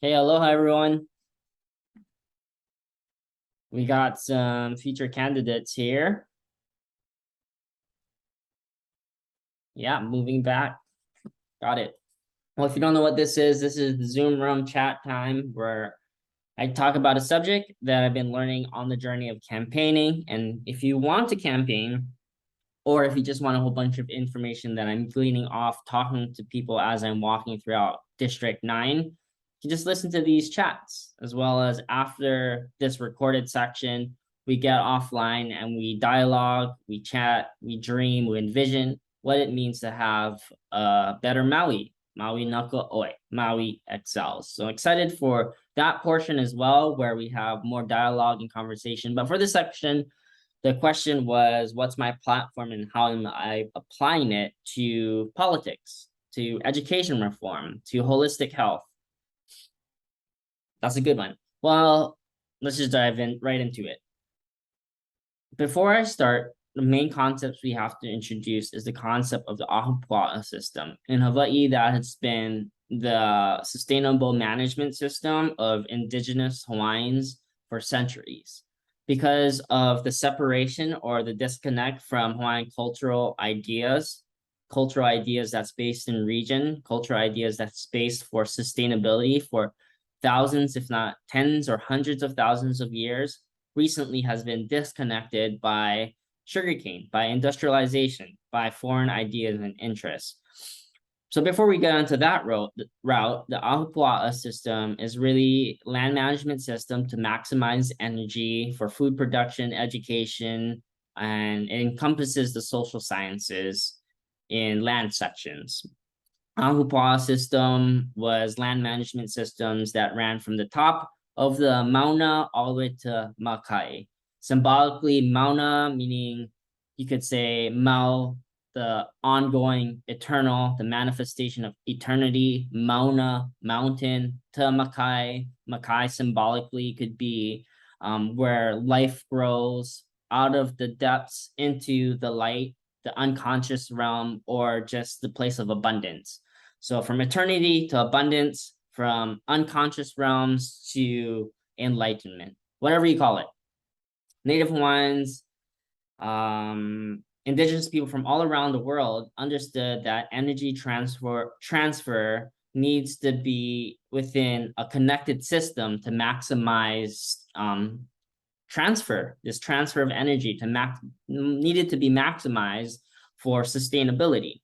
Hey, aloha everyone. We got some featured candidates here. Yeah, moving back. Got it. Well, if you don't know what this is the Zoom room chat time where I talk about a subject that I've been learning on the journey of campaigning. And if you want to campaign, or if you just want a whole bunch of information that I'm gleaning off talking to people as I'm walking throughout District 9, you just listen to these chats, as well as after this recorded section, we get offline and we dialogue, we chat, we dream, we envision what it means to have a better Maui. Maui Naka Oi, Maui excels. So excited for that portion as well, where we have more dialogue and conversation. But for this section, the question was, what's my platform and how am I applying it to politics, to education reform, to holistic health? That's a good one. Well, let's just dive in right into it. Before I start, the main concepts we have to introduce is the concept of the Ahupuaʻa system. In Hawaii, that has been the sustainable management system of indigenous Hawaiians for centuries. Because of the separation or the disconnect from Hawaiian cultural ideas that's based in region, cultural ideas that's based for sustainability for thousands, if not tens or hundreds of thousands of years, recently has been disconnected by sugarcane, by industrialization, by foreign ideas and interests. So before we get onto that route, the Ahupuaʻa system is really land management system to maximize energy for food production, education, and it encompasses the social sciences in land sections. Ahupuaʻa system was land management systems that ran from the top of the Mauna all the way to Makai. Symbolically, Mauna meaning you could say Mau, the ongoing, eternal, the manifestation of eternity, Mauna, mountain, to Makai. Makai symbolically could be where life grows out of the depths into the light, the unconscious realm, or just the place of abundance. So from eternity to abundance, from unconscious realms to enlightenment, whatever you call it. Native Hawaiians, indigenous people from all around the world understood that energy transfer needs to be within a connected system to maximize this transfer of energy needed to be maximized for sustainability.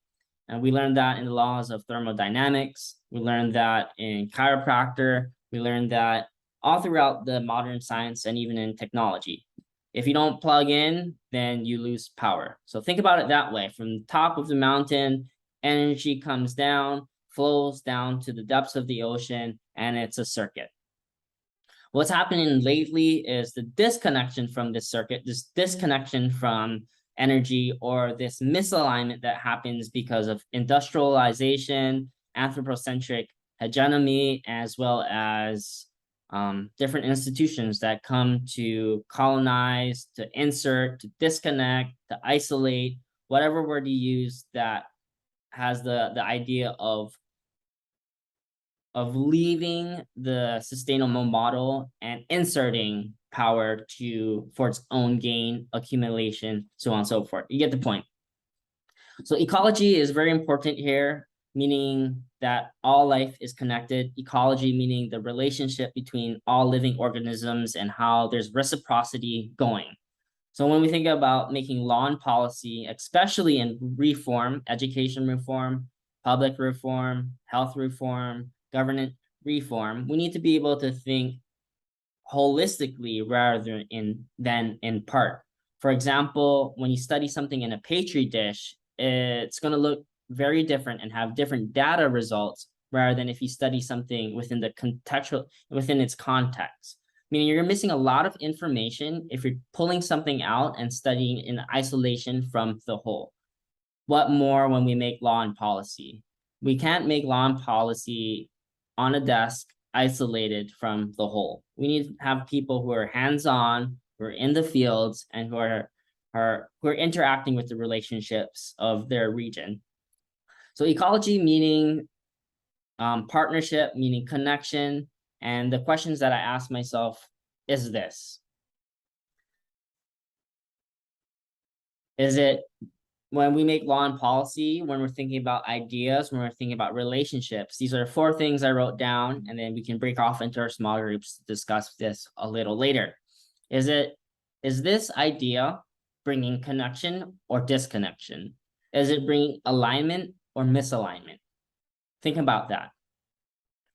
And we learned that in the laws of thermodynamics. We learned that in chiropractor. We learned that all throughout the modern science and even in technology. If you don't plug in, then you lose power. So think about it that way. From the top of the mountain, energy comes down, flows down to the depths of the ocean, and it's a circuit. What's happening lately is the disconnection from this circuit, this disconnection from energy, or this misalignment that happens because of industrialization, anthropocentric hegemony, as well as different institutions that come to colonize, to insert, to disconnect, to isolate, whatever word you use that has the idea of leaving the sustainable model and inserting power for its own gain, accumulation, so on and so forth. You get the point. So ecology is very important here, meaning that all life is connected. Ecology meaning the relationship between all living organisms and how there's reciprocity going. So when we think about making law and policy, especially in reform, education reform, public reform, health reform, governance reform, we need to be able to think holistically rather than in part. For example, when you study something in a petri dish, it's going to look very different and have different data results rather than if you study something within its context. Meaning you're missing a lot of information if you're pulling something out and studying in isolation from the whole. What more when we make law and policy? We can't make law and policy on a desk isolated from the whole. We need to have people who are hands-on, who are in the fields, and who are interacting with the relationships of their region. So ecology meaning partnership, meaning connection, And the questions that I ask myself is this. Is it when we make law and policy, when we're thinking about ideas, when we're thinking about relationships, these are 4 things I wrote down, and then we can break off into our small groups to discuss this a little later. Is this idea bringing connection or disconnection? Is it bringing alignment or misalignment? Think about that.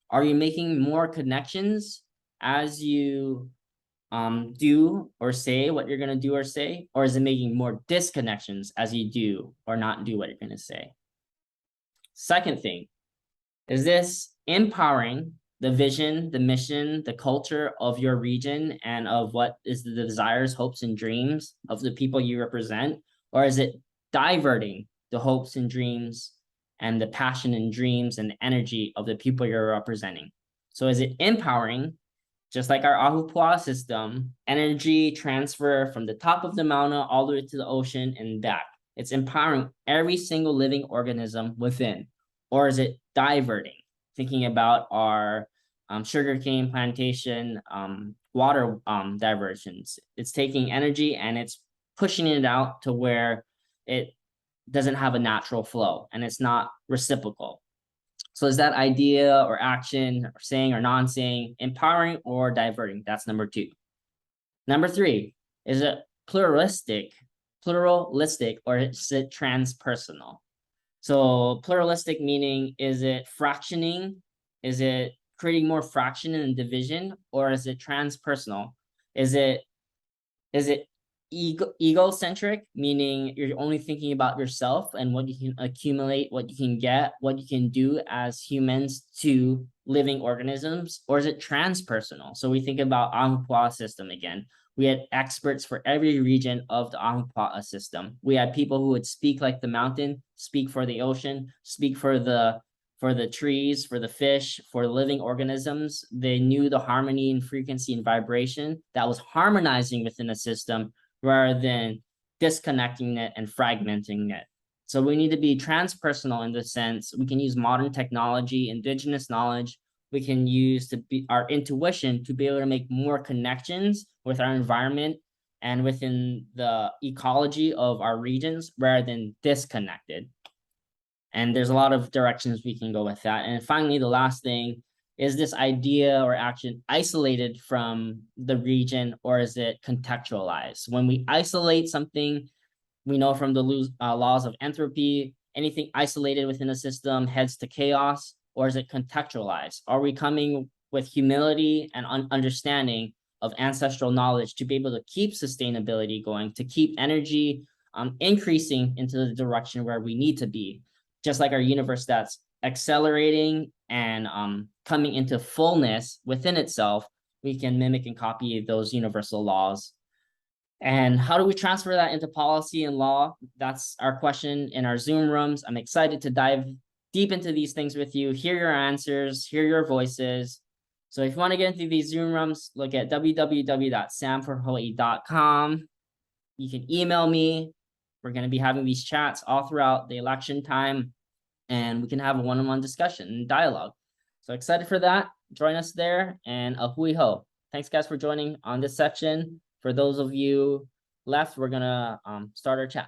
Are you making more connections as you do or say what you're going to do or say, or is it making more disconnections as you do or not do what you're going to say? Second thing, is this empowering the vision, the mission, the culture of your region and of what is the desires, hopes, and dreams of the people you represent? Or is it diverting the hopes and dreams and the passion and dreams and the energy of the people you're representing? So is it empowering, just like our Ahupuaʻa system, energy transfer from the top of the mountain all the way to the ocean and back? It's empowering every single living organism within. Or is it diverting? Thinking about our sugarcane plantation water diversions. It's taking energy and it's pushing it out to where it doesn't have a natural flow and it's not reciprocal. So is that idea or action or saying or non-saying empowering or diverting? That's number 2. Number 3, is it pluralistic, or is it transpersonal? So pluralistic meaning, is it fractioning? Is it creating more fraction and division? Or is it transpersonal? Is it egocentric, meaning you're only thinking about yourself and what you can accumulate, what you can get, what you can do as humans to living organisms? Or is it transpersonal? So we think about Ahupuaʻa system again. We had experts for every region of the Ahupuaʻa system. We had people who would speak like the mountain, speak for the ocean, speak for the trees, for the fish, for living organisms. They knew the harmony and frequency and vibration that was harmonizing within a system rather than disconnecting it and fragmenting it. So we need to be transpersonal in the sense we can use modern technology, indigenous knowledge. We can use our intuition to be able to make more connections with our environment and within the ecology of our regions rather than disconnected. And there's a lot of directions we can go with that. And finally, the last thing, is this idea or action isolated from the region, or is it contextualized? When we isolate something, we know from the laws of entropy, anything isolated within a system heads to chaos, or is it contextualized? Are we coming with humility and understanding of ancestral knowledge to be able to keep sustainability going, to keep energy increasing into the direction where we need to be? Just like our universe that's accelerating and coming into fullness within itself, we can mimic and copy those universal laws. And how do we transfer that into policy and law? That's our question in our Zoom rooms. I'm excited to dive deep into these things with you, hear your answers, hear your voices. So if you want to get into these Zoom rooms, look at www.samforhawaii.com. You can email me. We're going to be having these chats all throughout the election time, and we can have a one-on-one discussion and dialogue. So excited for that. Join us there, and a hui ho. Thanks, guys, for joining on this section. For those of you left, we're going to start our chat.